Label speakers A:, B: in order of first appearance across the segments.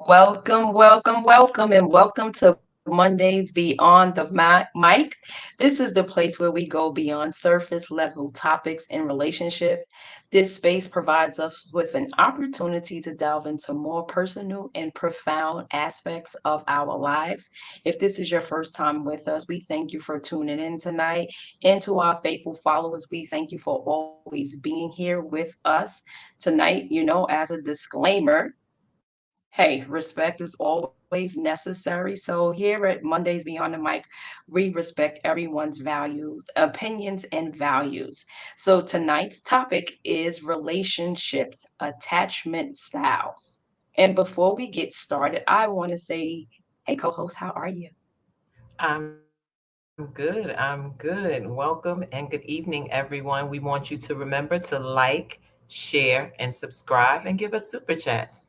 A: welcome to Mondays Beyond the Mic. This is the place where we go beyond surface level topics in relationship. This space provides us with an opportunity to delve into more personal and profound aspects of our lives. If this is your first time with us, we thank you for tuning in tonight. And to our faithful followers, we thank you for always being here with us tonight. As a disclaimer, hey, respect is always necessary. So here at Mondays Beyond the Mic, we respect everyone's values, opinions, and values. So tonight's topic is relationships, attachment styles. And before we get started, I want to say, hey, co-host, how are you?
B: I'm good. Welcome and good evening, everyone. We want you to remember to like, share, and subscribe and give us super chats.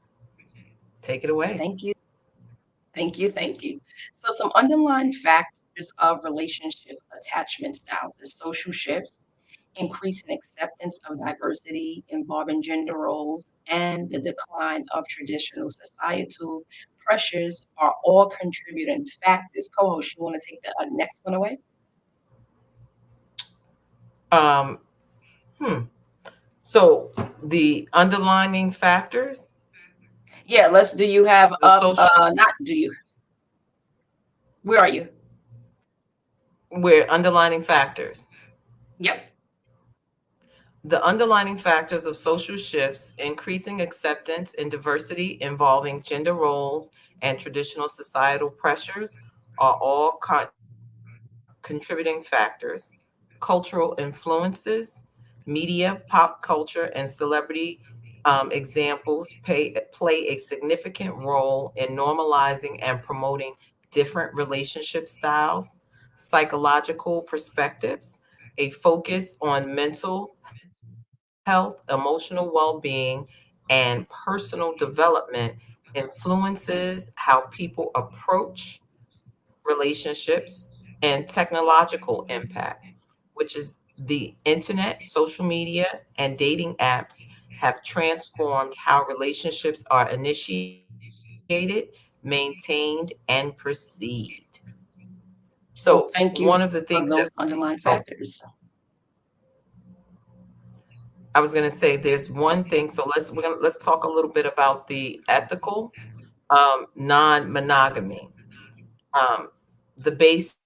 B: Take it away.
A: Thank you. Thank you. So some underlying factors of relationship attachment styles is social shifts, increasing acceptance of diversity involving gender roles, and the decline of traditional societal pressures are all contributing factors. Co-host, you want to take the next one away?
B: Um, hmm. So the underlining factors,
A: Yeah, let's do you have
B: the social,
A: not do you. Where are you?
B: we're underlining factors.
A: Yep.
B: The underlining factors of social shifts, increasing acceptance and diversity involving gender roles and traditional societal pressures are all contributing factors. Cultural influences, media, pop culture, and celebrity examples play a significant role in normalizing and promoting different relationship styles, psychological perspectives, a focus on mental health, emotional well being, and personal development influences how people approach relationships and technological impact, which is the internet, social media, and dating apps have transformed how relationships are initiated, maintained, and perceived. So,
A: So
B: one
A: thank
B: of the
A: you
B: things that,
A: for those underlying
B: oh,
A: factors.
B: I was going to say there's one thing. So let's talk a little bit about the ethical non-monogamy. Um, the basis.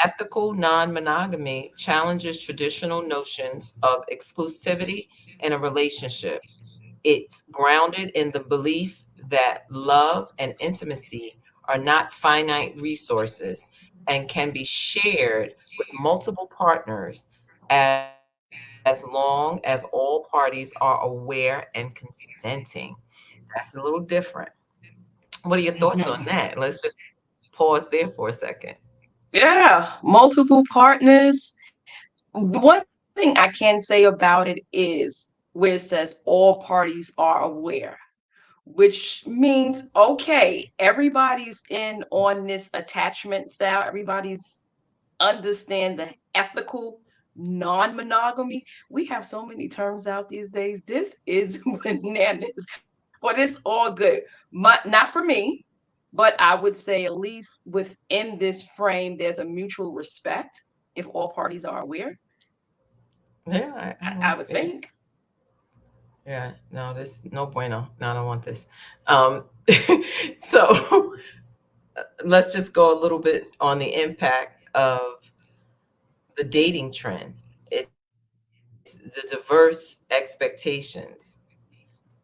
B: Ethical non monogamy challenges traditional notions of exclusivity in a relationship. It's grounded in the belief that love and intimacy are not finite resources and can be shared with multiple partners as long as all parties are aware and consenting. That's a little different. What are your thoughts on that?
A: Mhm.
B: Let's just pause there for a second.
A: Yeah, multiple partners. The one thing I can say about it is where it says all parties are aware, which means okay, everybody's in on this attachment style, everybody's understand the ethical non-monogamy. We have so many terms out these days. This is bananas, but it's all good. Not for me, but I would say at least within this frame, there's a mutual respect if all parties are aware.
B: Yeah,
A: I would
B: yeah.
A: think.
B: Yeah, no, this no bueno. No, I don't want this. Um, so let's just go a little bit on the impact of the dating trend. It's the diverse expectations.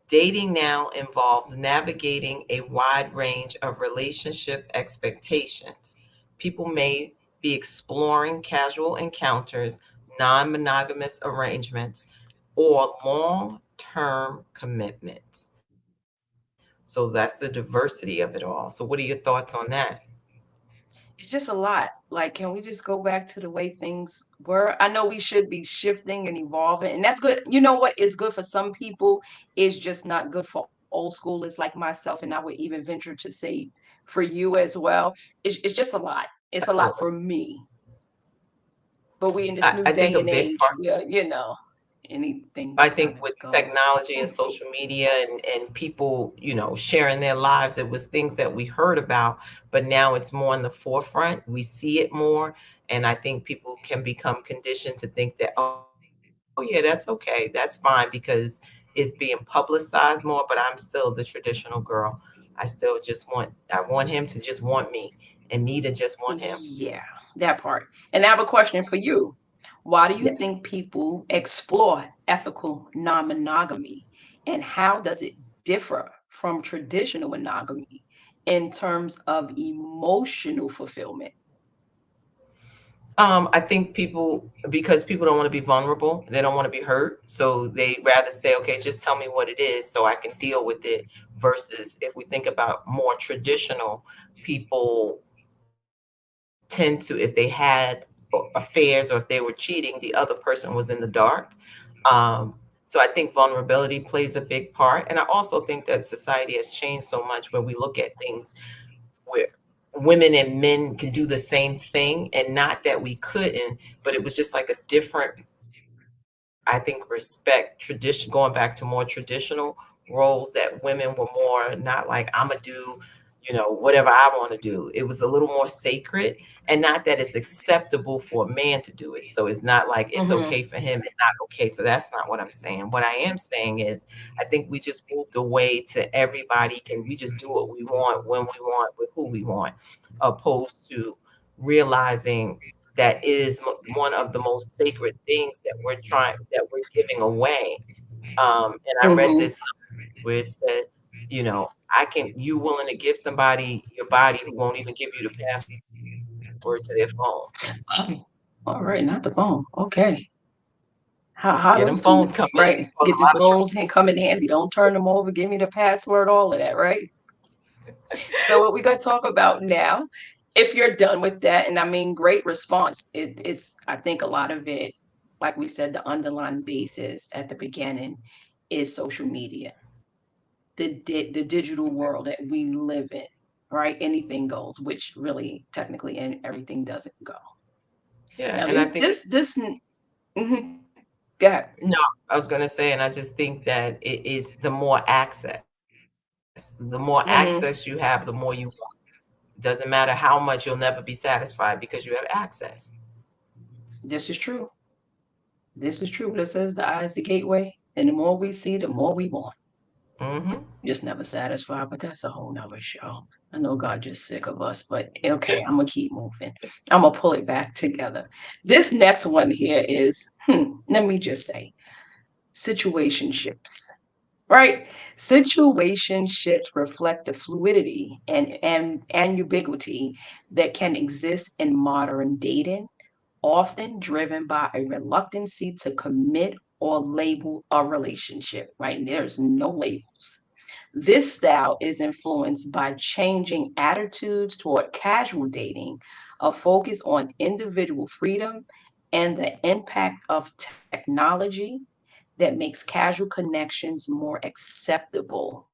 B: Dating now involves navigating a wide range of relationship expectations. People may be exploring casual encounters, non monogamous arrangements, or long term commitments. So that's the diversity of it all. So, what are your thoughts on that?
A: It's just a lot. Like, can we just go back to the way things were? I know we should be shifting and evolving, and that's good. You know what is good for some people is just not good for old schoolers like myself, and I would even venture to say for you as well. It's just a lot. It's a lot
B: Absolutely.
A: for me. But we in this
B: I
A: new
B: think a
A: day and
B: big
A: age,
B: part,
A: we are. anything
B: I
A: kind
B: think
A: of
B: with
A: goes.
B: technology and social media and people, sharing their lives, it was things that we heard about, but now it's more in the forefront. We see it more. And I think people can become conditioned to think that, oh, yeah, that's okay. That's fine because it's being publicized more. But I'm still the traditional girl. I want him to just want me and me to just want him.
A: Yeah, that part. And I have a question for you. Why do you
B: Yes.
A: think people explore ethical non-monogamy, and how does it differ from traditional monogamy in terms of emotional fulfillment?
B: I think people, because people don't want to be vulnerable, they don't want to be hurt, so they rather say, "Okay, just tell me what it is, so I can deal with it." Versus, if we think about more traditional, people tend to, if they had affairs or if they were cheating, the other person was in the dark. Um, so I think vulnerability plays a big part, and I also think that society has changed so much where we look at things where women and men can do the same thing, and not that we couldn't, but it was just like a different, I think, respect tradition, going back to more traditional roles, that women were more not like, I'ma do, whatever I want to do. It was a little more sacred, and not that it's acceptable for a man to do it. So it's not like it's
A: Hmm.
B: okay for him and not okay. So that's not what I'm saying. What I am saying is, I think we just moved away to everybody can, we just do what we want, when we want, with who we want, opposed to realizing that is one of the most sacred things that we're giving away. And I read
A: Hmm.
B: this where it said, you willing to give somebody your body who won't even give you the password to their phone.
A: Oh, all right, not the phone. Okay.
B: Yeah, them
A: How
B: phones
A: those
B: come
A: two,
B: in and
A: right?
B: cause a lot
A: Get
B: of
A: the
B: trouble.
A: phones and come in handy. Don't turn them over. Give me the password, all of that, right? So what we gonna talk about now, if you're done with that, and I mean, great response. It is, I think a lot of it, like we said, the underlying basis at the beginning is social media, the digital world that we live in, right? Anything goes, which really technically and everything doesn't go.
B: Yeah,
A: Now
B: and I think
A: mhm, go ahead.
B: no, I was gonna say, and I just think that it is the more access. The more access you have, the more you
A: Hmm.
B: want. Doesn't matter how much, you'll never be satisfied because you have access.
A: This is true. This is true. What it says, the eye is the gateway, and the more we see, the more we want.
B: Hmm.
A: Just never satisfied, but that's a whole nother show. I know God just sick of us, but okay, I'm gonna keep moving. I'm gonna pull it back together. This next one here is, let me just say, situationships, right? Situationships reflect the fluidity and ambiguity that can exist in modern dating, often driven by a reluctancy to commit or label a relationship, right? There's no labels. This style is influenced by changing attitudes toward casual dating, a focus on individual freedom, and the impact of technology that makes casual connections more acceptable.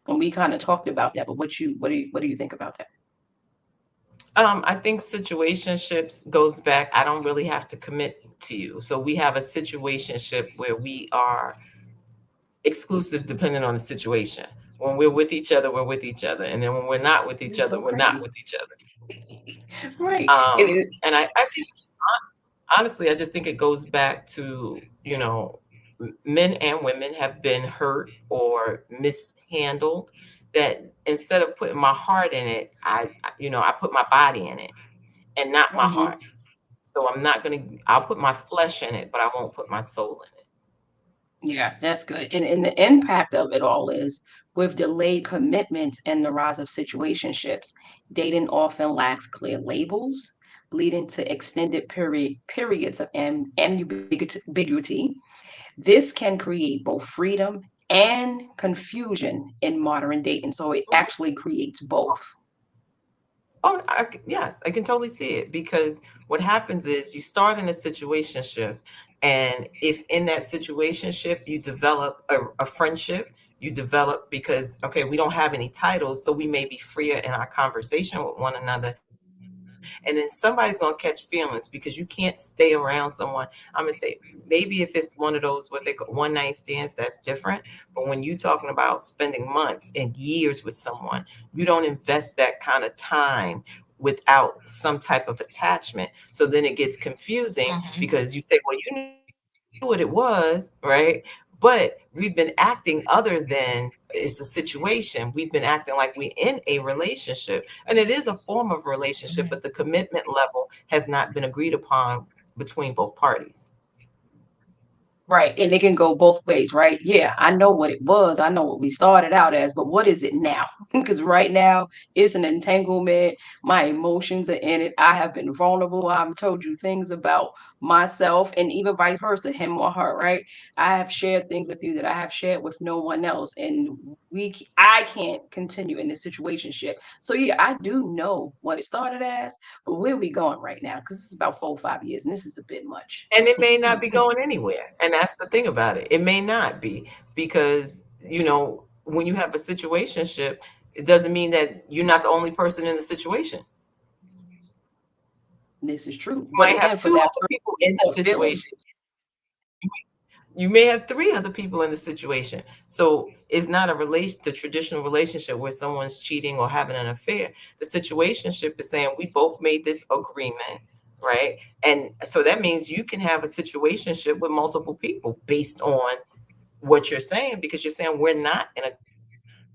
A: And we kind of talked about that, but what do you think about that?
B: I think situationships goes back. I don't really have to commit to you. So we have a situationship where we are exclusive depending on the situation. When we're with each other, we're with each other. And then when we're not with each
A: It's
B: other,
A: so
B: we're not
A: crazy.
B: with each other.
A: Right. It is.
B: And I think, honestly, I just think it goes back to, men and women have been hurt or mishandled, that instead of putting my heart in it, I put my body in it and not my
A: Mhm.
B: heart. So I'll put my flesh in it, but I won't put my soul in it.
A: Yeah, that's good. And the impact of it all is, with delayed commitments and the rise of situationships, dating often lacks clear labels, leading to extended periods of ambiguity. This can create both freedom and confusion in modern dating. So it
B: Mhm.
A: actually creates both.
B: Oh, yes, I can totally see it, because what happens is you start in a situationship, and if in that situationship you develop a friendship, you develop, because okay, we don't have any titles, so we may be freer in our conversation with one another. And then somebody's going to catch feelings because you can't stay around someone. I'm going to say, maybe if it's one of those what they call one night stands, that's different. But when you're talking about spending months and years with someone, you don't invest that kind of time without some type of attachment. So then it gets confusing
A: Hmm.
B: because you say, well, you knew what it was, right? But we've been acting other than it's a situation. We've been acting like we in a relationship. And it is a form of relationship, but the commitment level has not been agreed upon between both parties.
A: Right, and it can go both ways, right? Yeah, I know what it was. I know what we started out as, but what is it now? Because right now it's an entanglement. My emotions are in it. I have been vulnerable. I've told you things about myself, and even vice versa, him or her, right? I have shared things with you that I have shared with no one else, and I can't continue in this situationship. So yeah, I do know what it started as, but where are we going right now? Because it's about 4 or 5 years, and this is a bit much.
B: And it may not be going anywhere. And that's the thing about it. It may not be because, when you have a situationship, it doesn't mean that you're not the only person in the situation.
A: This is true.
B: You
A: But
B: might have
A: again, for
B: two
A: that
B: other
A: person,
B: people in the
A: more feelings.
B: situation. You may have three other people in the situation. So it's not the traditional relationship where someone's cheating or having an affair. The situationship is saying we both made this agreement, right? And so that means you can have a situationship with multiple people based on what you're saying, because you're saying we're not in a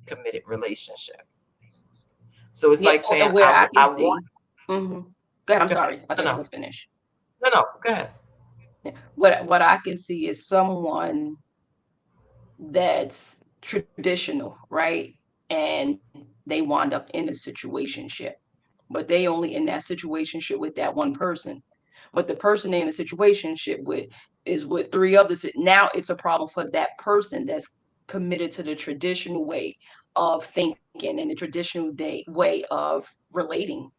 B: committed relationship. So it's like saying
A: Yeah,
B: I
A: and where
B: want
A: I can see. Hmm. Go
B: go
A: ahead. I'm
B: ahead.
A: sorry. I
B: No,
A: thought
B: no.
A: you were finished.
B: No, no, go ahead.
A: Yeah. What I can see is someone that's traditional, right? And they wind up in a situationship, but they only in that situationship with that one person. But the person they in a situationship with is with three others. Now it's a problem for that person that's committed to the traditional way of thinking and the traditional way of relating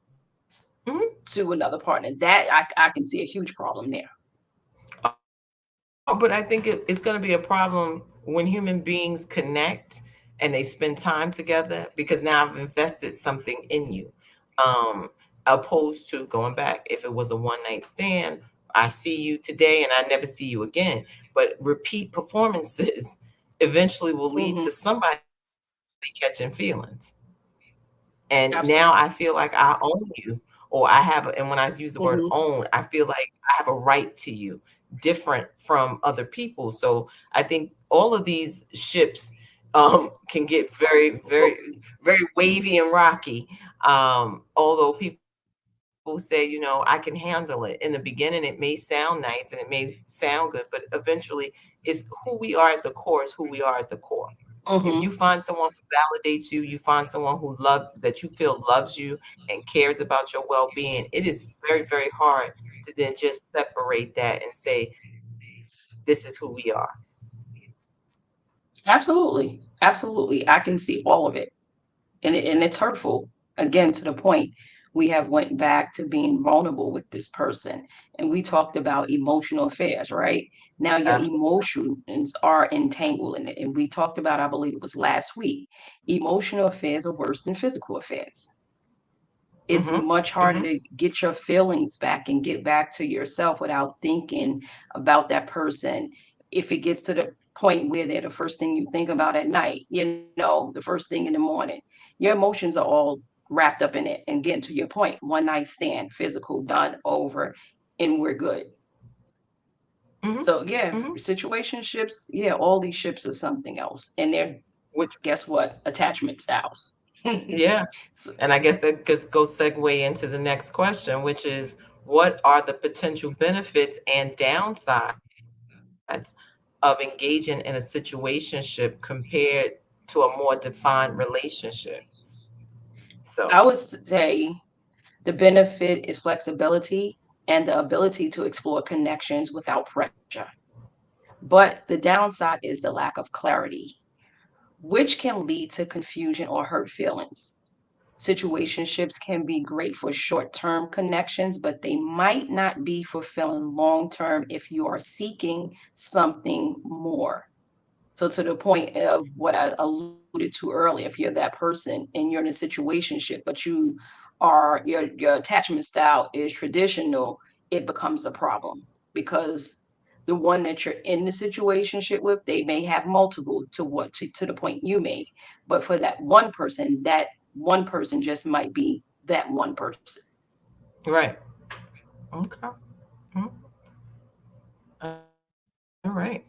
B: Mhm.
A: to another partner. That I can see a huge problem there.
B: Oh, but I think it's going to be a problem when human beings connect and they spend time together, because now I've invested something in you. Um, Opposed to going back, if it was a one night stand, I see you today and I never see you again. But repeat performances eventually will lead
A: Hmm.
B: to somebody catching feelings. And now I feel
A: Absolutely.
B: like I own you, or I have, and when I use the word
A: Hmm.
B: own, I feel like I have a right to you, different from other people. So I think all of these ships can get very, very, very wavy and rocky. Although people say, I can handle it. In the beginning, it may sound nice and it may sound good, but eventually, is who we are at the core is who we are at the core. If you
A: Hmm.
B: find someone who validates you, you find someone who loves that you feel loves you and cares about your well-being, it is very, very hard to then just separate that and say, this is who we are.
A: Absolutely. Absolutely. I can see all of it. And it's hurtful. Again, to the point we have went back to being vulnerable with this person. And we talked about emotional affairs, right? Now your
B: Absolutely.
A: emotions are entangled in it. And we talked about, I believe it was last week, emotional affairs are worse than physical affairs. It's
B: Mm-hmm.
A: much harder
B: Mm-hmm.
A: to get your feelings back and get back to yourself without thinking about that person. If it gets to the point where they're the first thing you think about at night, the first thing in the morning, your emotions are all wrapped up in it. And getting to your point, one night stand, physical, done, over, and we're good.
B: Mm-hmm.
A: So yeah,
B: Mm-hmm.
A: situationships, yeah, all these ships are something else. And they're,
B: Which,
A: guess what? Attachment styles.
B: yeah.
A: So
B: And I guess that just goes segue into the next question, which is what are the potential benefits and downsides of engaging in a situationship compared to a more defined relationship? So,
A: I would say the benefit is flexibility and the ability to explore connections without pressure. But the downside is the lack of clarity, which can lead to confusion or hurt feelings. Situationships can be great for short term connections, but they might not be fulfilling long term if you are seeking something more. So to the point of what I alluded to earlier, if you're that person and you're in a situationship, but you or your attachment style is traditional, it becomes a problem because the one that you're in the situationship with, they may have multiple to the point you made. But for that one person just might be that one person.
B: Right. Okay. Mm, all right.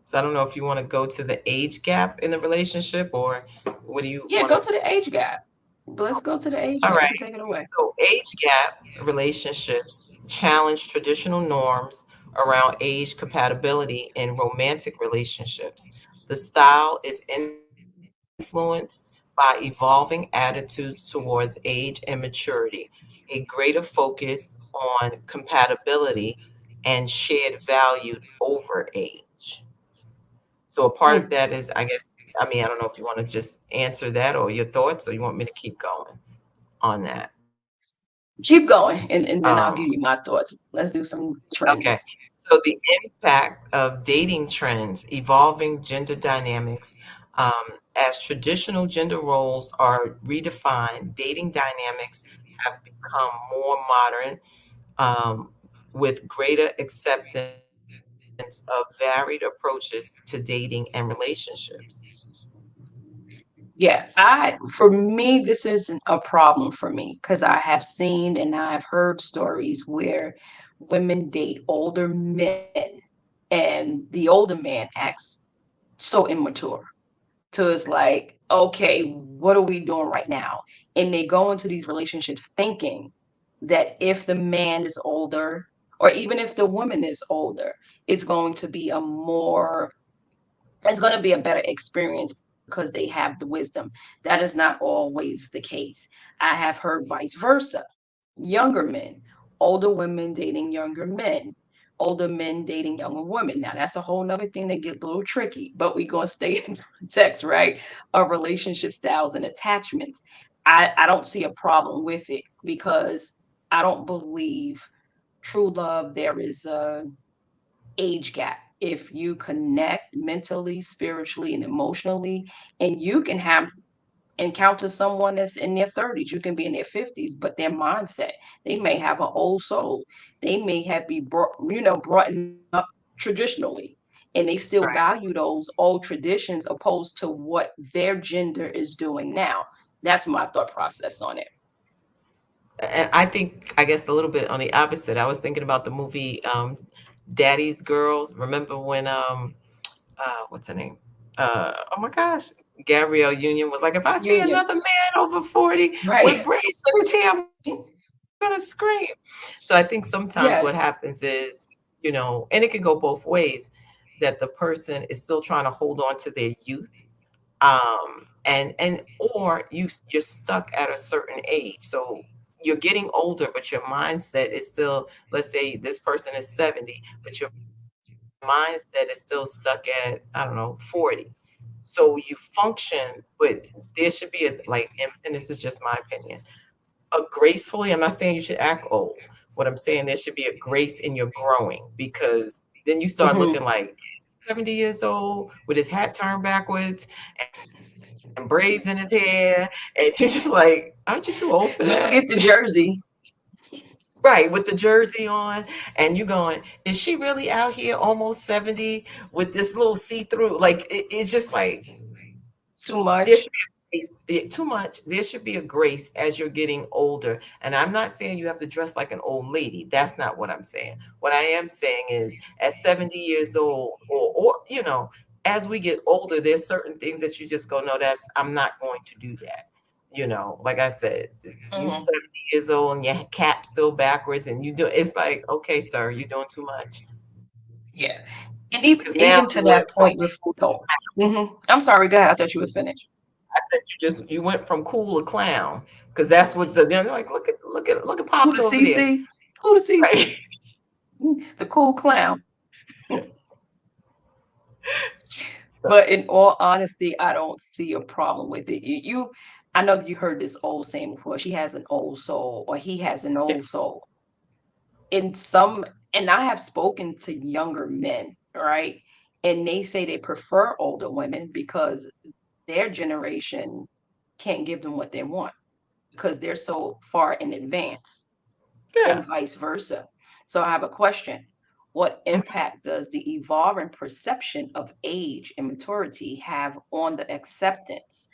B: So I don't know if you want to go to the age gap in the relationship, or what do you want
A: Yeah,
B: to?
A: go to the age gap. But let's go to the age
B: All
A: gap. You
B: right.
A: can take it away.
B: So age gap relationships challenge traditional norms around age compatibility in romantic relationships. The style is influenced by evolving attitudes towards age and maturity, a greater focus on compatibility and shared value over age. So a part of
A: Hmm.
B: that is, I guess, I mean, I don't know if you want to just answer that or your thoughts, or you want me to keep going on that.
A: Keep going, and
B: Um,
A: then I'll give you my thoughts. Let's do some
B: Okay.
A: trends.
B: So the impact of dating trends, evolving gender dynamics, as traditional gender roles are redefined, dating dynamics have become more modern, um, with greater acceptance of varied approaches to dating and relationships.
A: Yeah, I for me this isn't a problem for me because I have seen and I've heard stories where women date older men and the older man acts so immature. So it's like, okay, what are we doing right now? And they go into these relationships thinking that if the man is older, or even if the woman is older, it's going to be a more it's going to be a better experience because they have the wisdom. That is not always the case. I have heard vice versa. Younger men, older women dating younger men, older men dating younger women. Now that's a whole nother thing that get a little tricky, but we're gonna stay in context, right? Of relationship styles and attachments. I don't see a problem with it because I don't believe true love there is a age gap. If you connect mentally, spiritually, and emotionally, and you can have encounter someone that's in their 30s, you can be in their 50s, but their mindset, they may have an old soul. They may have be brought up traditionally, and they still value those old traditions opposed to what their gender is doing now. That's my thought process on it.
B: And I think, I guess, a little bit on the opposite. I was thinking about the movie Daddy's Girls. Remember when what's her name? Oh my gosh, Gabrielle Union was like, if I see
A: Union,
B: another man over 40
A: right?
B: with braids in his hair, I'm gonna scream. So I think sometimes what happens
A: Yes.
B: is, and it can go both ways, that the person is still trying to hold on to their youth, and or you're stuck at a certain age, so you're getting older but your mindset is still, let's say this person is 70 but your mindset is still stuck at, I don't know, 40. So you function, but there should be a, like, and this is just my opinion, a gracefully, I'm not saying you should act old, what I'm saying, there should be a grace in your growing, because then you start looking
A: Hmm.
B: like 70 years old with his hat turned backwards and braids in his hair, and you're just like, aren't you too old for that?
A: Don't forget the jersey.
B: Right, with the jersey on, and you going, is she really out here almost 70 with this little see-through? Like, it's just like,
A: Too
B: there should
A: much.
B: be a grace, too much. There should be a grace as you're getting older. And I'm not saying you have to dress like an old lady. That's not what I'm saying. What I am saying is, at 70 years old, or as we get older, there's certain things that you just go, no, I'm not going to do that. Like I said, you
A: Hmm.
B: 70 years old and your cap still backwards, and it's like, okay, sir, you're doing too much.
A: Yeah. And even
B: Because now
A: even to
B: you
A: that
B: went from
A: point with
B: cool to
A: so I'm sorry, go ahead. I thought you would finish.
B: I said you went from cool to clown, because that's what they're like. Look at
A: Who
B: pops
A: the
B: over there,
A: CC? Who the
B: right?
A: CC? The cool clown.
B: So
A: But in all honesty, I don't see a problem with it. I know you heard this old saying before. She has an old soul, or he has an
B: yeah,
A: old soul. In some, and I have spoken to younger men, right? And they say they prefer older women because their generation can't give them what they want. because they're so far in advance and
B: Yeah.
A: vice versa. So I have a question. What impact does the evolving perception of age and maturity have on the acceptance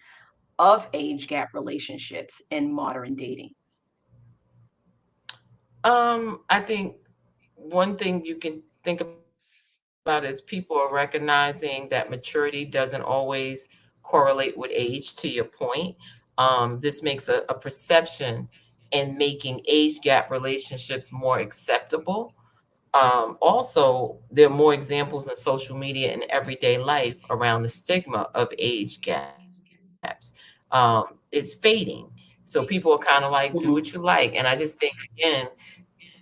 A: of age gap relationships in modern dating?
B: I think one thing you can think about is people are recognizing that maturity doesn't always correlate with age, to your point. This makes a perception in making age gap relationships more acceptable. Also, there are more examples in social media and everyday life around the stigma of age gaps. It's fading. So people are kind of like, do what you like. And I just think, again,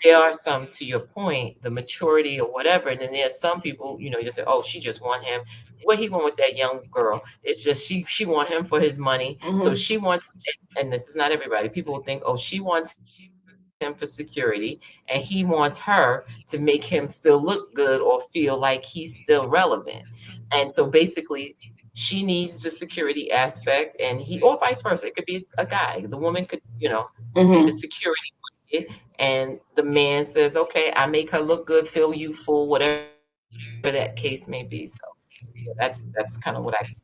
B: there are some, to your point, the maturity or whatever. And then there's some people, you say, oh, she just want him. What he want with that young girl? It's just she want him for his money. So
A: Hmm.
B: she wants, and this is not everybody. People will think, oh, she wants him for security, and he wants her to make him still look good or feel like he's still relevant. And so basically, she needs the security aspect, and he, or vice versa. It could be a guy. The woman could, be the
A: Hmm.
B: security blanket, and the man says, okay, I make her look good, feel youthful, whatever that case may be. So yeah, that's kind of what I think about it.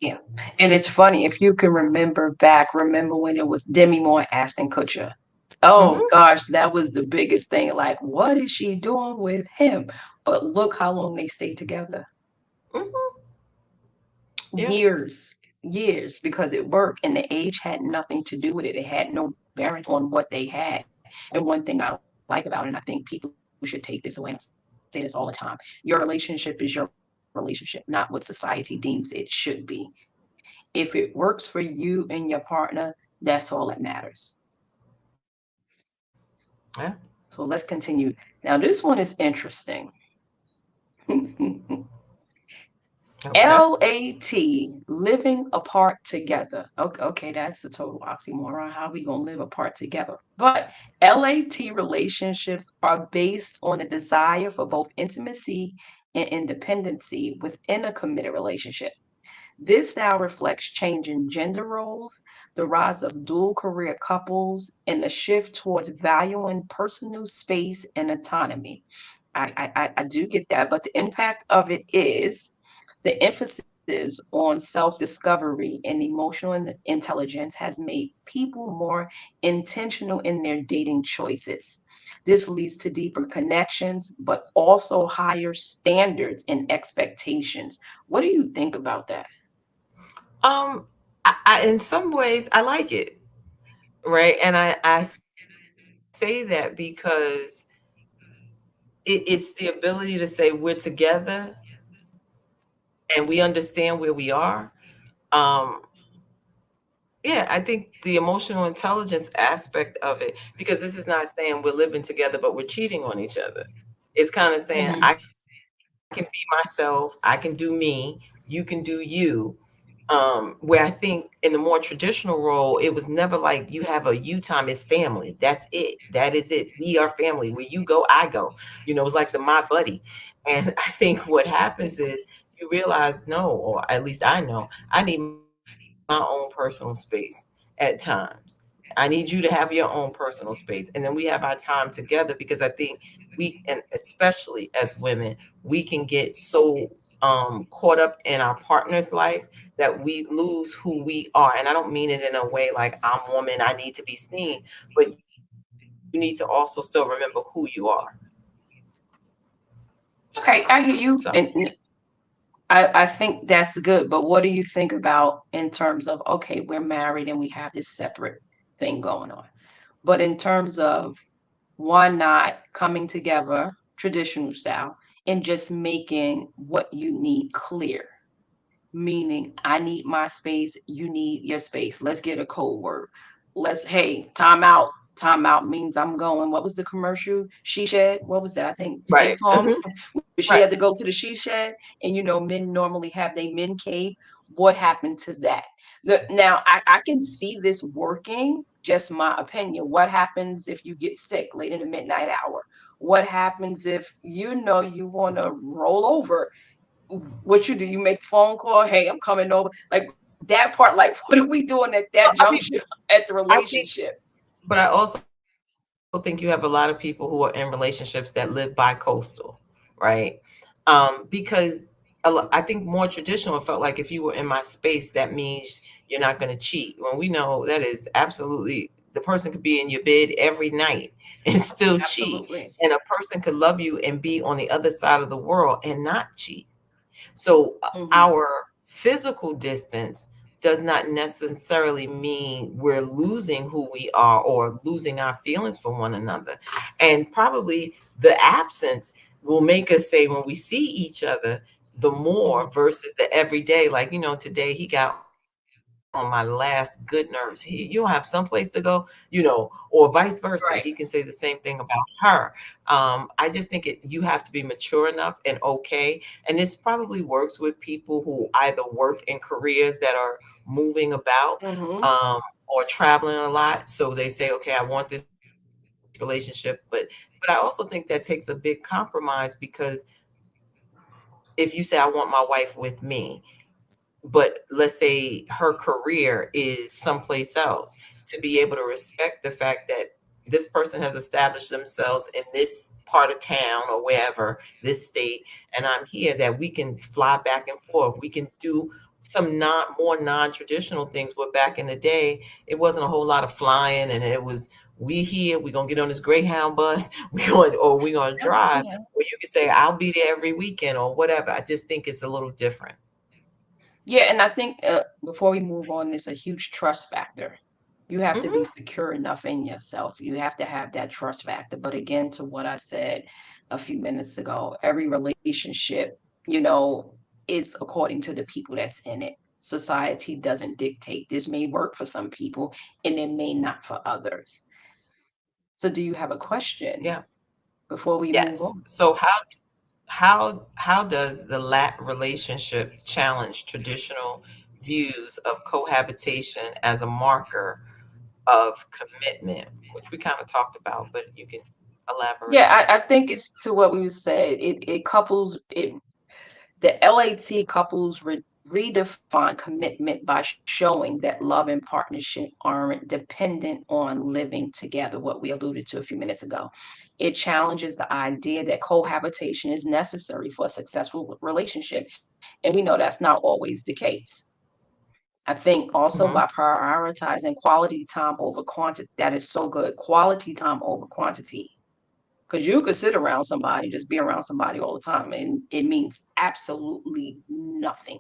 A: Yeah. And it's funny, if you can remember back, remember when it was Demi Moore, Ashton Kutcher. Oh
B: Hmm.
A: gosh, that was the biggest thing. Like, what is she doing with him? But look how long they stayed together.
B: Hmm. Yeah.
A: Years, years, because it worked and the age had nothing to do with it. It had no bearing on what they had. And one thing I like about it, and I think people should take this away, and I say this all the time, your relationship is your relationship, not what society deems it should be. If it works for you and your partner, that's all that matters.
B: Yeah.
A: So let's continue. Now, this one is interesting.
B: Okay.
A: LAT, living apart together. Okay, okay, that's a total oxymoron. How we gonna live apart together? But LAT relationships are based on a desire for both intimacy and independency within a committed relationship. This style reflects changing gender roles, the rise of dual career couples, and the shift towards valuing personal space and autonomy. I do get that, but the impact of it is the emphasis on self discovery and emotional intelligence has made people more intentional in their dating choices. This leads to deeper connections, but also higher standards and expectations. What do you think about that?
B: I in some ways I like it, right? And I say that because it's the ability to say we're together and we understand where we are. Um, yeah, I think the emotional intelligence aspect of it, because this is not saying we're living together but we're cheating on each other. It's kind of saying I
A: Hmm.
B: can be myself, I can do me, you can do you. Where I think in the more traditional role, it was never like you have a you time is family. That's it. That is it. We are family. Where you go, I go. It's like the my buddy. And I think what happens is you realize, no, or at least I know, I need my own personal space at times. I need you to have your own personal space. And then we have our time together, because I think and especially as women, we can get so caught up in our partner's life that we lose who we are. And I don't mean it in a way like I'm woman, I need to be seen, but you need to also still remember who you are.
A: Okay, I hear
B: So,
A: you. And I think that's good. But what do you think about in terms of, okay, we're married and we have this separate thing going on? But in terms of why not coming together, traditional style, and just making what you need clear? Meaning, I need my space, you need your space. Let's get a code word. Let's, hey, time out. Time out means I'm going. What was the commercial? She Shed. What was that? I think
B: right.
A: State Farms, where she had
B: Right.
A: to go to the she shed. And men normally have their men cave. What happened to that? Now, I can see this working, just my opinion. What happens if you get sick late in the midnight hour? What happens if you want to roll over? What you do? You make phone call. Hey, I'm coming over. Like, That part, like, what are we doing at that
B: I mean,
A: juncture at the
B: I think,
A: relationship?
B: but I also think you have a lot of people who are in relationships that live bi-coastal, right? Because I think more traditional, it felt like if you were in my space, that means you're not going to cheat. When we know that is absolutely, the person could be in your bed every night and still cheat. And a
A: Absolutely.
B: person could love you and be on the other side of the world and not cheat. So
A: Mhm.
B: our physical distance does not necessarily mean we're losing who we are or losing our feelings for one another. And probably the absence will make us say when we see each other the
A: Mhm.
B: more versus the everyday, like, today he got on my last good nerves. You don't have someplace to go, or vice versa. He can say the
A: Right.
B: same thing about her. I just think you have to be mature enough and okay. And this probably works with people who either work in careers that are moving about,
A: Mhm.
B: um, or traveling a lot. So they say, okay, I want this relationship, but I also think that takes a big compromise because if you say I want my wife with me, but let's say her career is someplace else, to be able to respect the fact that this person has established themselves in this part of town or wherever, this state, and I'm here, that we can fly back and forth. We can do some not more non-traditional things, where back in the day it wasn't a whole lot of flying, and it was, we here, we're gonna get on this Greyhound bus, we're gonna drive,
A: Yeah.
B: or you can say I'll be there every weekend or whatever. I just think it's a little different.
A: Yeah, and I think, before we move on, there's a huge trust factor. You have to be
B: Mhm.
A: secure enough in yourself. You have to have that trust factor. But again, to what I said a few minutes ago, every relationship, is according to the people that's in it. Society doesn't dictate. This may work for some people and it may not for others. So, do you have a question
B: Yeah.
A: before we move
B: Yes.
A: on?
B: So how does the lat relationship challenge traditional views of cohabitation as a marker of commitment, which we kind of talked about, but you can elaborate.
A: Yeah, I think it's to what we said. It couples it The LAT couples redefine commitment by showing that love and partnership aren't dependent on living together, what we alluded to a few minutes ago. It challenges the idea that cohabitation is necessary for a successful relationship. And we know that's not always the case. I think also
B: Hmm.
A: by prioritizing quality time over quantity, that is so good. Quality time over quantity. Because you could sit around somebody, just be around somebody all the time, and it means absolutely nothing,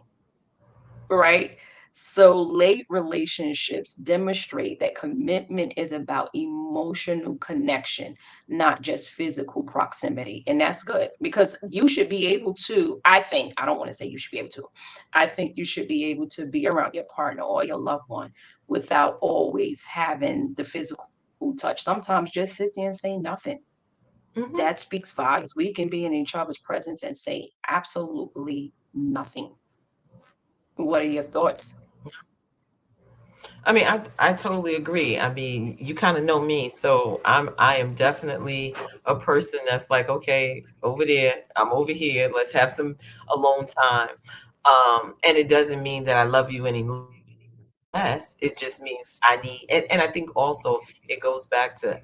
A: right? So, late relationships demonstrate that commitment is about emotional connection, not just physical proximity. And that's good because you should be able to, I don't want to say you should be able to, I think you should be able to be around your partner or your loved one without always having the physical touch. Sometimes just sit there and say nothing. That
B: Hmm.
A: speaks volumes. We can be in each other's presence and say absolutely nothing. What are your thoughts?
B: I mean, I totally agree. I mean, you kind of know me, so I am definitely a person that's like, okay, over there, I'm over here. Let's have some alone time. And it doesn't mean that I love you any less. It just means I need, and I think also it goes back to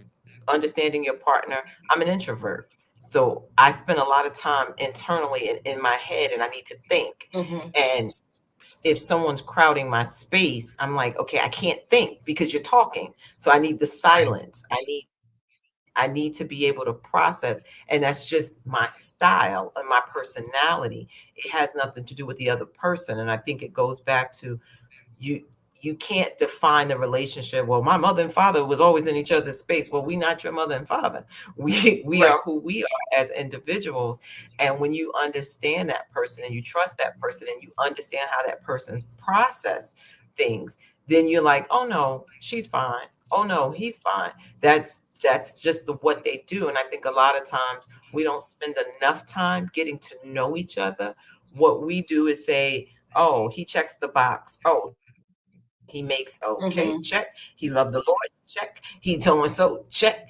B: understanding your partner. I'm an introvert. So I spend a lot of time internally in my head, and I need to think.
A: Mhm.
B: And if someone's crowding my space, I'm like, okay, I can't think because you're talking. So I need the
A: Right.
B: silence. I need to be able to process. And that's just my style and my personality. It has nothing to do with the other person. And I think it goes back to you you can't define the relationship. Well, my mother and father was always in each other's space. Well, we not your mother and father. We
A: Right.
B: are who we are as individuals. And when you understand that person and you trust that person and you understand how that person process things, then you're like, oh no, she's fine. Oh no, he's fine. That's just what they do. And I think a lot of times we don't spend enough time getting to know each other. What we do is say, oh, he checks the box. Oh, he makes, okay, check. He
A: Mhm.
B: loved the Lord, check. He so and so, check.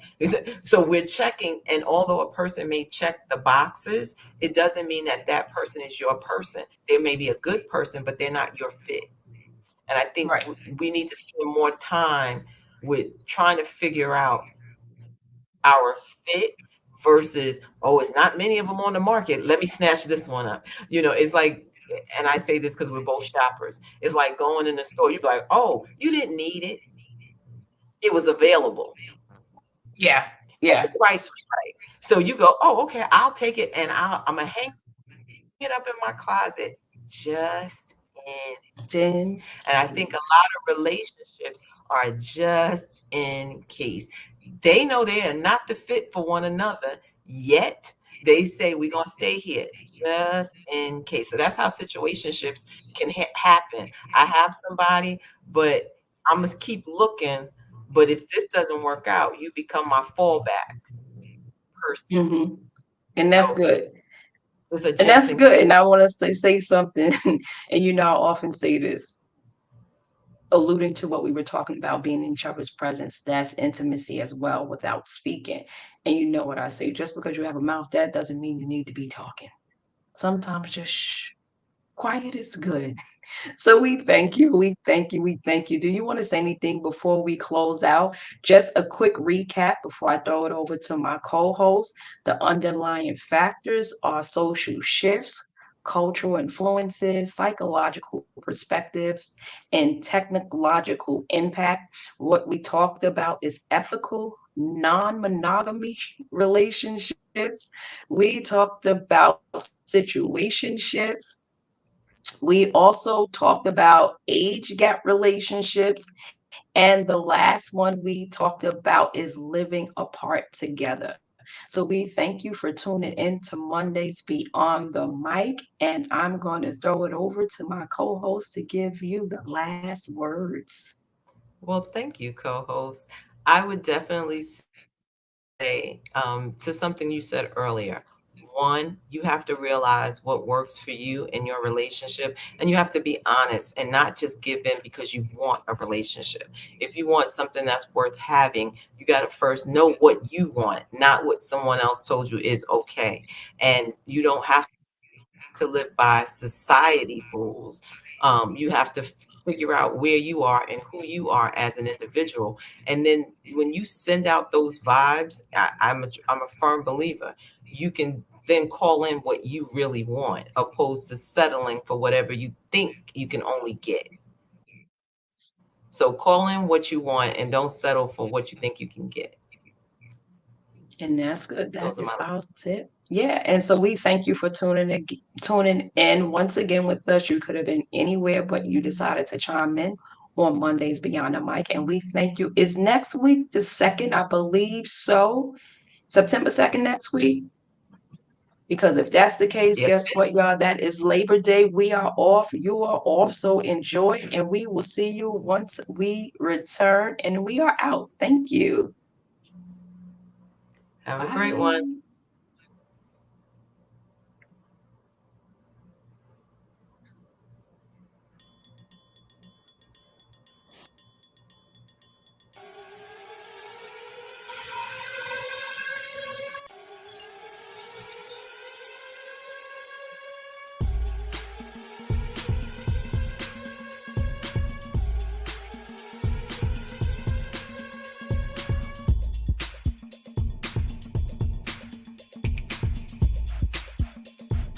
B: So we're checking, and although a person may check the boxes, it doesn't mean that that person is your person. They may be a good person, but they're not your fit. And I think
A: Right.
B: we need to spend more time with trying to figure out our fit versus, oh, it's not many of them on the market. Let me snatch this one up. It's like, and I say this because we're both shoppers. It's like going in the store. You're like, oh, you didn't need it. It was available
A: Yeah.
B: and the
A: Yeah.
B: price was right. So you go, oh, okay, I'll take it and I'm going to hang it up in my closet just in case. And I
A: Then
B: think a lot of relationships are just in case. They know they are not the fit for one another yet. They say we're going to stay here just in case. So that's how situationships can happen. I have somebody, but I'm going to keep looking. But if this doesn't work out, you become my fallback person.
A: hmm and that's
B: So
A: good.
B: it's a
A: And
B: just
A: that's
B: in
A: good.
B: case.
A: And I want to say something. And I often say this, alluding to what we were talking about, being in each other's presence. That's intimacy as well without speaking. And you know what I say, just because you have a mouth, that doesn't mean you need to be talking. Sometimes just shh. Quiet is good. So we thank you. We thank you. We thank you. Do you want to say anything before we close out? Just a quick recap before I throw it over to my co host. The underlying factors are social shifts, cultural influences, psychological perspectives, and technological impact. What we talked about is ethical, non monogamy relationships. We talked about situationships. We also talked about age gap relationships. And the last one we talked about is living apart together. So we thank you for tuning in to Mondays Beyond the Mic. And I'm going to throw it over to my co host to give you the last words.
B: Well, thank you, co-host. I would definitely say to something you said earlier. One, you have to realize what works for you in your relationship, and you have to be honest and not just give in because you want a relationship. If you want something that's worth having, you got to first know what you want, not what someone else told you is okay. And you don't have to live by society rules. You have to figure out where you are and who you are as an individual. And then when you send out those vibes, I'm a firm believer. You can then call in what you really want, opposed to settling for whatever you think you can only get. So call in what you want and don't settle for what you think you can get.
A: And that's good.
B: Those are my
A: That is our tip. Yeah. And so we thank you for tuning in once again with us. You could have been anywhere, but you decided to chime in on Mondays Beyond the Mic. And we thank you. Is next week the second? I believe so. September 2nd next week. Because if that's the
B: yes,
A: case, guess what, y'all? That is Labor Day. We are off. You are off. So enjoy. And we will see you once we return. And we are out. Thank you.
B: have a great one.
A: Bye.